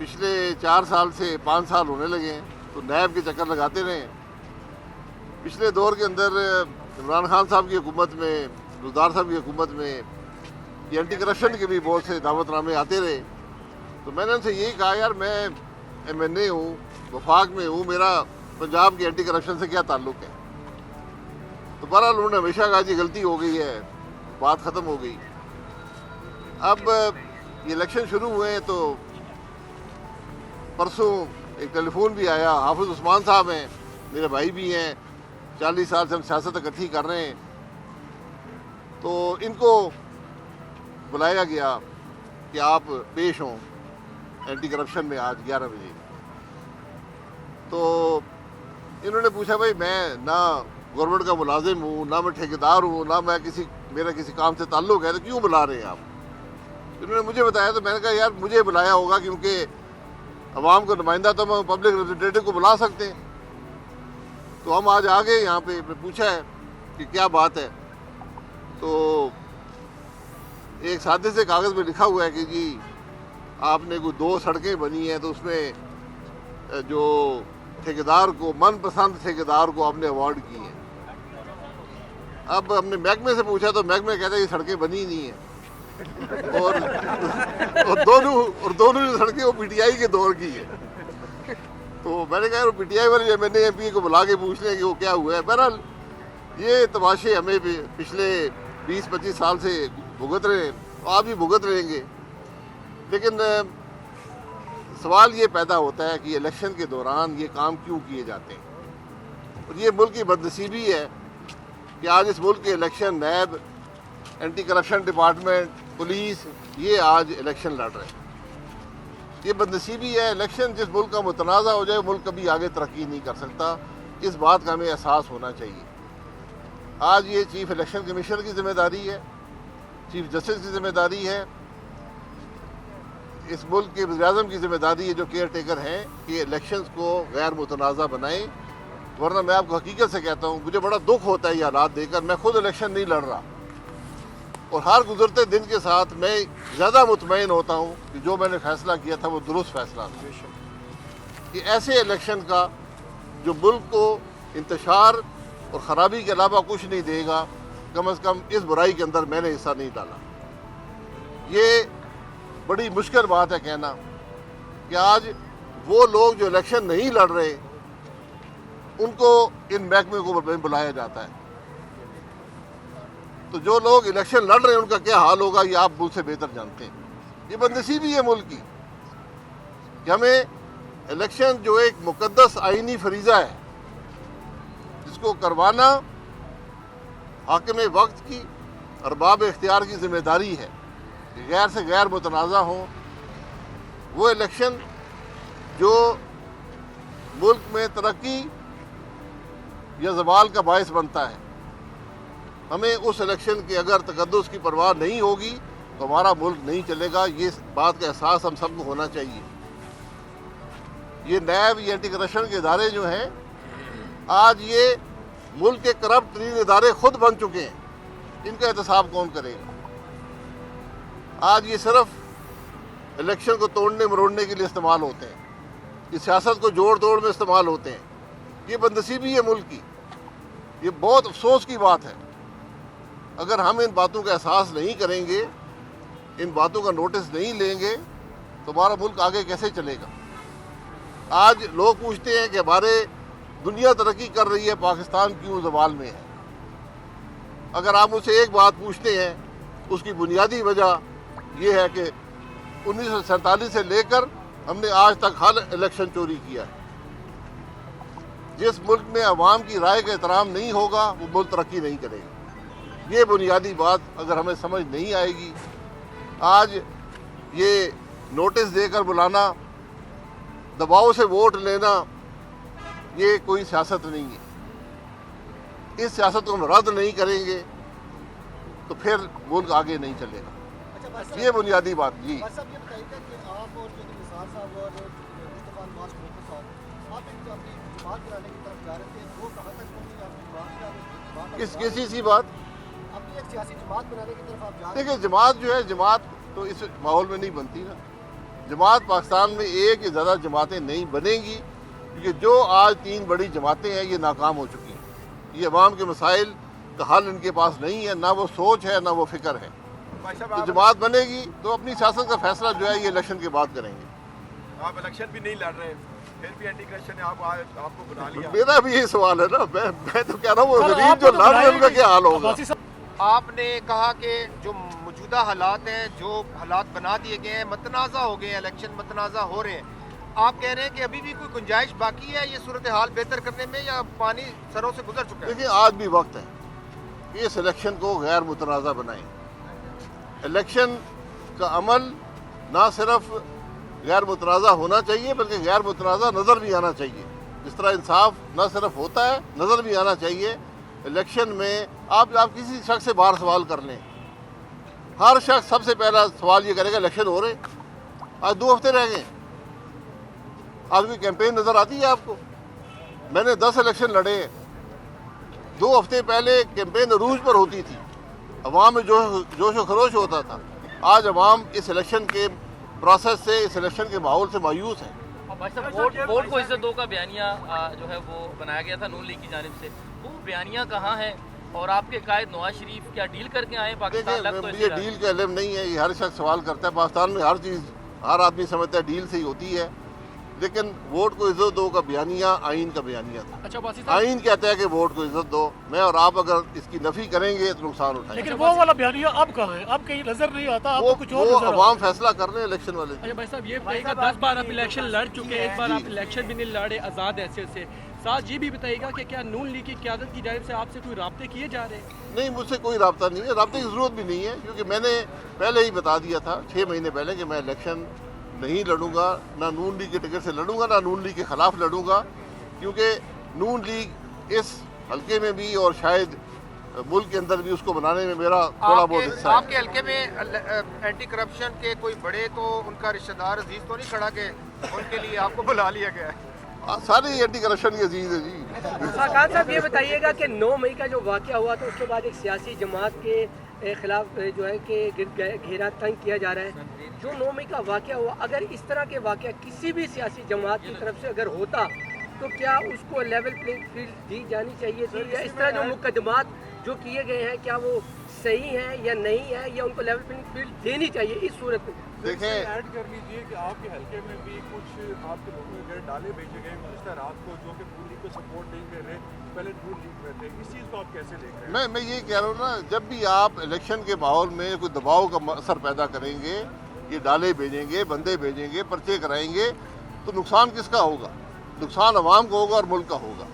پچھلے 4 سال سے 5 سال ہونے لگے ہیں تو نیب کے چکر لگاتے رہے ہیں۔ پچھلے دور کے اندر عمران خان صاحب کی حکومت میں، گلزار صاحب کی حکومت میں یہ اینٹی کرپشن کے بھی بہت سے دعوت نامے آتے رہے، تو میں نے ان سے یہی کہا یار میں MNA ہوں، وفاق میں ہوں، میرا پنجاب کے اینٹی کرپشن سے کیا تعلق ہے؟ تو بہرحال انہوں نے ہمیشہ کہا جی غلطی ہو گئی ہے، بات ختم ہو گئی۔ اب یہ الیکشن شروع ہوئے ہیں تو پرسوں ایک ٹیلی فون بھی آیا، حافظ عثمان صاحب ہیں، میرے بھائی بھی ہیں، 40 سال سے ہم سیاست اکٹھی کر رہے ہیں، تو ان کو بلایا گیا کہ آپ پیش ہوں اینٹی کرپشن میں آج 11 بجے۔ تو انہوں نے پوچھا بھائی میں نہ گورنمنٹ کا ملازم ہوں، نہ میں ٹھیکیدار ہوں، نہ میں میرا کسی کام سے تعلق ہے، تو کیوں بلا رہے ہیں آپ؟ انہوں نے مجھے بتایا، تو میں نے کہا یار مجھے بلایا ہوگا کیونکہ عوام کا نمائندہ تو ہم پبلک ریپرزنٹیٹیو کو بلا سکتے ہیں، تو ہم آج آ گئے یہاں پہ پوچھا ہے کہ کیا بات ہے، تو ایک سادے سے کاغذ میں لکھا ہوا ہے کہ جی آپ نے کوئی 2 سڑکیں بنی ہیں تو اس میں جو ٹھیکیدار کو، من پسند ٹھیکیدار کو آپ نے ایوارڈ کی ہیں۔ اب ہم نے محکمے سے پوچھا تو محکمے کہتا ہے یہ سڑکیں بنی نہیں ہیں، اور دونوں جو سڑکیں وہ PTI کے دور کی ہیں۔ تو میں نے کہا وہ PTI والے MNA MP کو بلا کے پوچھ لیں کہ وہ کیا ہوا ہے۔ بہرحال یہ تماشے ہمیں پچھلے 20-25 سال سے بھگت رہے ہیں، آپ بھی بھگت رہیں گے، لیکن سوال یہ پیدا ہوتا ہے کہ الیکشن کے دوران یہ کام کیوں کیے جاتے ہیں؟ اور یہ ملک کی بدنصیبی ہے کہ آج اس ملک کے election NAB, anti corruption department, police یہ آج الیکشن لڑ رہے ہیں۔ یہ بدنصیبی ہے، الیکشن جس ملک کا متنازع ہو جائے ملک کبھی آگے ترقی نہیں کر سکتا، اس بات کا ہمیں احساس ہونا چاہیے۔ آج یہ چیف الیکشن کمیشنر کی ذمہ داری ہے، چیف جسٹس کی ذمہ داری ہے، اس ملک کے وزیر اعظم کی ذمہ داری ہے جو کیئر ٹیکر ہیں کہ الیکشنز کو غیر متنازع بنائیں، ورنہ میں آپ کو حقیقت سے کہتا ہوں مجھے بڑا دکھ ہوتا ہے یہ حالات دیکھ کر۔ میں خود الیکشن نہیں لڑ رہا، اور ہر گزرتے دن کے ساتھ میں زیادہ مطمئن ہوتا ہوں کہ جو میں نے فیصلہ کیا تھا وہ درست فیصلہ تھا، کہ ایسے الیکشن کا جو ملک کو انتشار اور خرابی کے علاوہ کچھ نہیں دے گا، کم از کم اس برائی کے اندر میں نے حصہ نہیں ڈالا۔ یہ بڑی مشکل بات ہے کہنا کہ آج وہ لوگ جو الیکشن نہیں لڑ رہے ان کو ان محکمے کو بلایا جاتا ہے، تو جو لوگ الیکشن لڑ رہے ہیں ان کا کیا حال ہوگا یہ آپ مجھ سے بہتر جانتے ہیں۔ یہ بدنصیبی ہے ملک کی کہ ہمیں الیکشن جو ایک مقدس آئینی فریضہ ہے جس کو کروانا حاکم وقت کی، ارباب اختیار کی ذمہ داری ہے کہ غیر سے غیر متنازع ہوں، وہ الیکشن جو ملک میں ترقی یا زوال کا باعث بنتا ہے، ہمیں اس الیکشن کے اگر تقدس کی پرواہ نہیں ہوگی تو ہمارا ملک نہیں چلے گا۔ یہ بات کا احساس ہم سب کو ہونا چاہیے۔ یہ نیب، یہ اینٹی کرپشن کے ادارے جو ہیں آج یہ ملک کے کرپٹ ترین ادارے خود بن چکے ہیں، ان کا احتساب کون کرے گا؟ آج یہ صرف الیکشن کو توڑنے مروڑنے کے لیے استعمال ہوتے ہیں، یہ سیاست کو جوڑ توڑ میں استعمال ہوتے ہیں۔ یہ بدنصیبی ہے ملک کی، یہ بہت افسوس کی بات ہے۔ اگر ہم ان باتوں کا احساس نہیں کریں گے، ان باتوں کا نوٹس نہیں لیں گے تو ہمارا ملک آگے کیسے چلے گا؟ آج لوگ پوچھتے ہیں کہ ہمارے دنیا ترقی کر رہی ہے، پاکستان کیوں زوال میں ہے؟ اگر آپ مجھ سے ایک بات پوچھتے ہیں، اس کی بنیادی وجہ یہ ہے کہ 1947 سے لے کر ہم نے آج تک ہر الیکشن چوری کیا ہے۔ جس ملک میں عوام کی رائے کا احترام نہیں ہوگا وہ ملک ترقی نہیں کرے گا۔ یہ بنیادی بات اگر ہمیں سمجھ نہیں آئے گی، آج یہ نوٹس دے کر بلانا، دباؤ سے ووٹ لینا، یہ کوئی سیاست نہیں ہے۔ اس سیاست کو ہم رد نہیں کریں گے تو پھر ملک آگے نہیں چلے گا۔ یہ بنیادی بات جی۔ کسی سی بات دیکھیں، جماعت جو ہے، جماعت تو اس ماحول میں نہیں بنتی نا۔ जमात पाकिस्तान में एक या ज़्यादा जमातें नहीं बनेंगी, क्योंकि जो आज 3 बड़ी जमातें हैं ये नाकाम हो चुकी हैं। ये अवाम के मसाइल का हल इनके पास नहीं है, ना वो सोच है ना वो फिक्र है। तो जमात बनेगी तो अपनी सियासत का फैसला जो है ये इलेक्शन के बाद करेंगे। आप इलेक्शन भी नहीं लड़ रहे, फिर भी एंटी करप्शन ने आपको बुला लिया। मेरा भी ये सवाल है ना, मैं तो कह रहा हूँ वो गरीब जो लड़ रहे हैं उनका क्या हाल होगा। आपने कहा कि जो मौजूदा हालात हैं, जो हालात बना दिए गए हैं, मतनाज़ा हो गए हैं, इलेक्शन मतनाज़ा हो रहे हैं, आप कह रहे हैं कि अभी भी कोई गुंजाइश बाकी है ये सूरत हाल बेहतर करने में, या पानी सरों से गुजर चुका है? देखिए, आज भी वक्त है कि इस इलेक्शन को गैर मुतनाज़ा बनाएं। इलेक्शन का अमल ना सिर्फ गैर मुतनाज़ा होना चाहिए बल्कि गैर मुतनाज़ा नज़र भी आना चाहिए। जिस तरह इंसाफ न सिर्फ होता है, नज़र भी आना चाहिए। इलेक्शन में आप किसी शख्स से बाहर सवाल कर लें, हर शख्स सबसे पहला सवाल ये करेगा इलेक्शन हो रहे, आज 2 हफ्ते रह गए, आज कोई कैंपेन नज़र आती है आपको? मैंने 10 इलेक्शन लड़े हैं, 2 हफ्ते पहले कैंपेन अरूज पर होती थी, अवाम में जोश व खरोश होता था। आज अवाम इस इलेक्शन के प्रोसेस से, इस इलेक्शन के माहौल से मायूस है। भाई साहब, वोट को इज्जत दो का बयानिया जो है वो बनाया गया था नून लीग की जानिब से, वो बयानिया कहाँ है? और आपके कायद नवाज शरीफ क्या डील करके आए पाकिस्तान? देखिए, ये डील का इल्म नहीं है, ये हर शख्स सवाल करता है। पाकिस्तान में हर चीज़ हर आदमी समझता है डील से ही होती है, लेकिन वोट को इज्जत दो का बयानिया आइन का बयानिया था। अच्छा, आइन कहता है कि वोट को इज्जत दो। मैं और आप अगर इसकी नफी करेंगे तो नुकसान उठाएंगे। लेकिन वो वाला बयानिया अब कहाँ है? अब कहीं नजर नहीं आता, आपको कुछ और वो नजर अवाम फैसला कर रहे हैं इलेक्शन वाले। अच्छा भाई साहब, ये बताइएगा 10 बार आप इलेक्शन लड़ चुके हैं, एक बार आप इलेक्शन भी नहीं लड़े आज़ाद हैसियत से, साथ ये भी बताइएगा कि क्या नून लीग की क़यादत की जानिब से आपसे कोई राब्ते किए जा रहे हैं? नहीं, मुझसे कोई राब्ता नहीं है, राब्ते की ज़रूरत भी नहीं है, क्योंकि मैंने पहले ही बता दिया था 6 महीने पहले कि मैं इलेक्शन नहीं लड़ूंगा, ना नून लीग के टिकट से लड़ूंगा, ना नून लीग के खिलाफ लड़ूंगा, क्योंकि नून लीग इस हल्के में भी और शायद मुल्क के अंदर भी उसको बनाने में मेरा थोड़ा बहुत हिस्सा है। आपके हल्के में एंटी करप्शन के कोई बड़े तो उनका रिश्तेदार अजीज तो नहीं खड़ा के उनके लिए आपको बुला लिया गया है? सारे एंटी करप्शन की अजीज है जी। खान साहब, ये बताइएगा कि 9 मई का जो वाक़या हुआ था उसके बाद एक सियासी जमात के खिलाफ जो है कि घेरा तंग किया जा रहा है। जो 9 मई का वाक़या हुआ, अगर इस तरह के वाक़या किसी भी सियासी जमात की तरफ से अगर होता तो क्या उसको लेवल प्लेइंग फील्ड दी जानी चाहिए थी, या इस तरह जो मुकदमात जो किए गए हैं क्या वो सही हैं या नहीं है, या उनको लेवल प्लेइंग फील्ड देनी चाहिए इस सूरत में? देखें, ऐड कर लीजिए कि आपके हल्के में भी कुछ आपके लोगों के डाले भेजे गए गुज़िश्ता रात को, जो कि नून लीग को सपोर्ट नहीं कर रहे, पहले नून लीग में थे। इस चीज़ को आप कैसे देख रहे हैं? मैं ये कह रहा हूँ ना, जब भी आप इलेक्शन के माहौल में कोई दबाव का असर पैदा करेंगे, ये डाले भेजेंगे, बंदे भेजेंगे, पर्चे कराएंगे, तो नुकसान किसका होगा? नुकसान अवाम को होगा और मुल्क का होगा।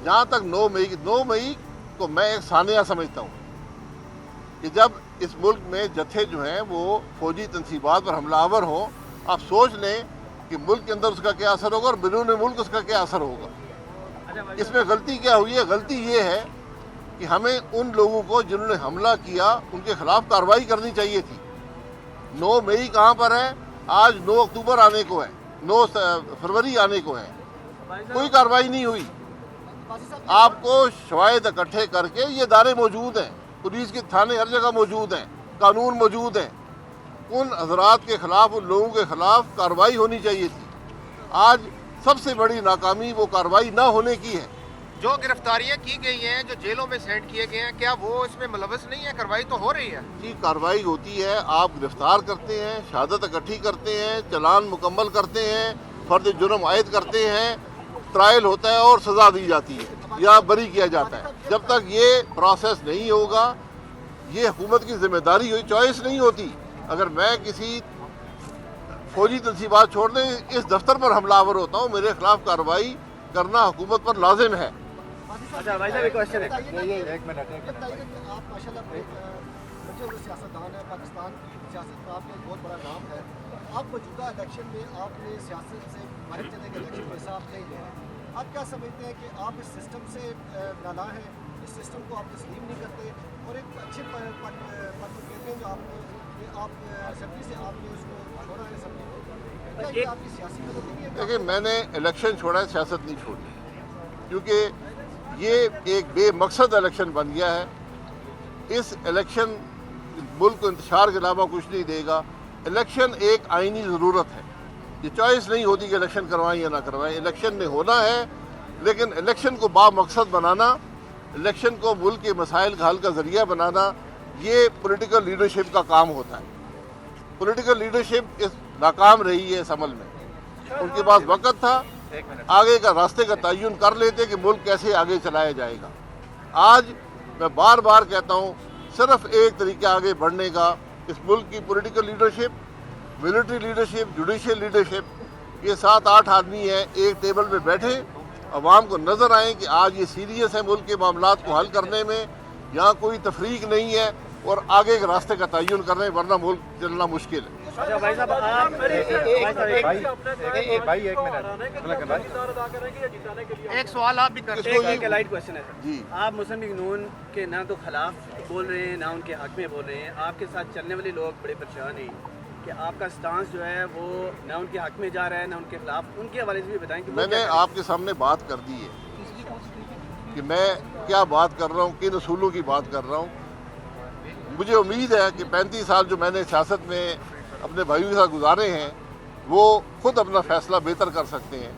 जहाँ तक 9 मई को मैं एक सानिया समझता हूँ कि जब इस मुल्क में जत्थे जो हैं वो फौजी तनसीबात पर हमलावर हों, आप सोच लें कि मुल्क के अंदर उसका क्या असर होगा और बैरून मुल्क उसका क्या असर होगा। इसमें गलती क्या हुई है? गलती ये है कि हमें उन लोगों को जिन्होंने हमला किया उनके खिलाफ कार्रवाई करनी चाहिए थी। 9 मई कहाँ पर है? आज 9 अक्टूबर आने को है, 9 फरवरी आने को है, कोई कार्रवाई नहीं हुई। आपको शवाहिद इकट्ठे करके ये इदारे मौजूद हैं, पुलिस के थाने हर जगह मौजूद हैं, कानून मौजूद हैं, उन हजरात के खिलाफ, उन लोगों के खिलाफ कार्रवाई होनी चाहिए थी। आज सबसे बड़ी नाकामी वो कार्रवाई ना होने की है। जो गिरफ्तारियां की गई हैं, जो जेलों में सेंड किए गए हैं, क्या वो इसमें मुलव्वस नहीं है? कार्रवाई तो हो रही है जी, कार्रवाई होती है। आप गिरफ्तार करते हैं, शहादत इकट्ठी करते हैं, चलान मुकम्मल करते हैं, फर्द जुर्म आयद करते हैं, ट्रायल होता है और सज़ा दी जाती है या बरी किया जाता है। जब तक ये प्रोसेस नहीं होगा, ये हुकूमत की जिम्मेदारी हुई, चॉइस नहीं होती। अगर मैं किसी फौजी तनसीबात छोड़ दें, इस दफ्तर पर हमलावर होता हूँ, मेरे खिलाफ कार्रवाई करना हुकूमत पर लाजिम है। अच्छा भाई साहब, एक क्वेश्चन है। एक मिनट आप माशाल्लाह जो सियासतदान है, पाकिस्तान की सियासत का आपका एक बहुत बड़ा नाम है। आप मौजूदा इलेक्शन में आपने सियासत से बाहर चले के इलेक्शन में हिसाब नहीं लिया। आप क्या समझते हैं कि आप इस सिस्टम से नाला हैं, इस सिस्टम को आप तस्लीम नहीं करते, और एक अच्छे पद कहते हैं जो आप असेंबली से आपने उसको छोड़ा है असेंबली को, क्या ये आपकी सियासी मदद नहीं है? देखिए, मैंने इलेक्शन छोड़ा है, सियासत नहीं छोड़ी, क्योंकि ये एक बेमकसद इलेक्शन बन गया है। इस इलेक्शन मुल्क को इंतशार के अलावा कुछ नहीं देगा। इलेक्शन एक आईनी ज़रूरत है, ये चॉइस नहीं होती कि इलेक्शन करवाएं या ना करवाएं। इलेक्शन ने होना है, लेकिन इलेक्शन को बामकसद बनाना, इलेक्शन को मुल्क के मसाइल का हल का ज़रिया बनाना, ये पॉलिटिकल लीडरशिप का काम होता है। पॉलिटिकल लीडरशिप इस नाकाम रही है इस अमल में। उनके पास वक्त था, आगे का रास्ते का तयन कर लेते कि मुल्क कैसे आगे चलाया जाएगा। आज मैं बार बार कहता हूँ, सिर्फ एक तरीका आगे बढ़ने का, इस मुल्क की political leadership, military leadership, judicial leadership, ये 7-8 आदमी हैं, एक टेबल पे बैठे, अवाम को नज़र आए कि आज ये सीरियस है मुल्क के मामलात को हल करने में, यहाँ कोई तफरीक नहीं है, और आगे के रास्ते का तयन कर रहे हैं, वरना मुल्क चलना मुश्किल है। अच्छा भाई साहब, आप एक सवाल आप भी कर इसको लाइट क्वेश्चन है जी, आप मुस्लिम लीग नून के ना तो खिलाफ बोल रहे हैं ना उनके हक में बोल रहे हैं, आपके साथ चलने वाले लोग बड़े परेशान हैं कि आपका स्टांस जो है वो ना उनके हक में जा रहा है ना उनके खिलाफ। उनके हवाले से भी बताएं कि वो मैंने क्या आपके सामने बात कर दी है कि मैं क्या बात कर रहा हूँ, किन असूलों की बात कर रहा हूँ। मुझे उम्मीद है कि 35 साल जो मैंने सियासत में अपने भाइयों के साथ गुजारे हैं, वो खुद अपना फैसला बेहतर कर सकते हैं।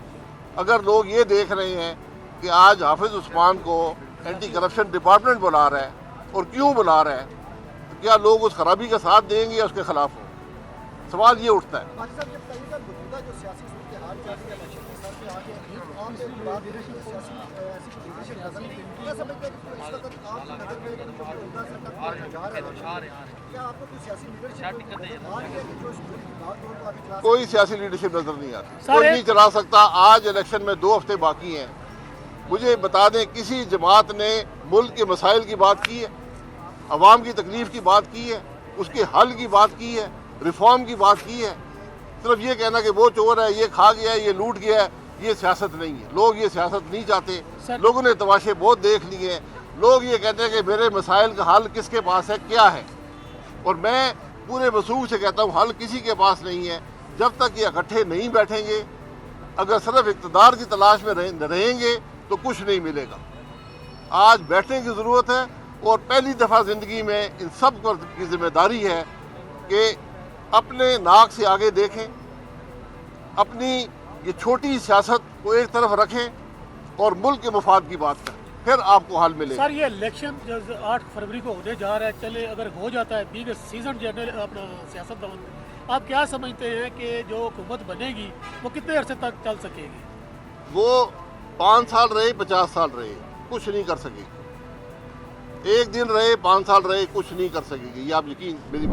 अगर लोग ये देख रहे हैं कि आज हाफिज़ उस्मान को एंटी करप्शन डिपार्टमेंट बुला रहा है, और क्यों बुला रहा है, तो क्या लोग उस खराबी का साथ देंगे या उसके खिलाफ हो? सवाल ये उठता है। पाजी साहब, ये बताइएगा मौजूदा जो सियासी सूरत हाल चल रही है इलेक्शन के सर पे आके आप एक बात सियासी ऐसी लीडरशिप नजर नहीं क्या समझते हैं कि इस वक्त आप नजर में जो मौजूदा सरकार जा रहे हैं, क्या आपको कोई सियासी लीडरशिप आ रही है कि जो बात को अभी चला कोई सियासी लीडरशिप नजर नहीं आती, सर, कोई नहीं चला सकता। आज इलेक्शन में 2 हफ्ते बाकी हैं। मुझे बता दें, किसी जमात ने मुल्क के मसाइल की बात की है, अवाम की तकलीफ की बात की है, उसके हल की बात की है, रिफॉर्म की बात की है? सिर्फ ये कहना कि वो चोर है, ये खा गया है, ये लूट गया है, ये सियासत नहीं है। लोग ये सियासत नहीं चाहते। लोगों ने तमाशे बहुत देख लिए हैं। लोग ये कहते हैं कि मेरे मसाइल का हल किसके पास है, क्या है, और मैं पूरे वसूख से कहता हूँ हल किसी के पास नहीं है। जब तक ये इकट्ठे नहीं बैठेंगे, अगर सिर्फ इक़्तिदार की तलाश में रहेंगे तो कुछ नहीं मिलेगा। आज बैठने की ज़रूरत है, और पहली दफ़ा ज़िंदगी में इन सब की जिम्मेदारी है कि अपने नाक से आगे देखें, अपनी ये छोटी सियासत को एक तरफ रखें और मुल्क के मफाद की बात करें, फिर आपको हल मिलेगा। सर, ये इलेक्शन जो 8 फरवरी को होने जा रहा है, चले अगर हो जाता है बीइंग सीजन जर्नल अपना सियासतदान, आप क्या समझते हैं कि जो हुकूमत बनेगी वो कितने अरसे तक चल सकेगी? वो 5 साल रहे, 50 साल रहे, कुछ नहीं कर सकेगी। एक दिन रहे, 5 साल रहे, कुछ नहीं कर सकेगी। ये आप यकीन मेरी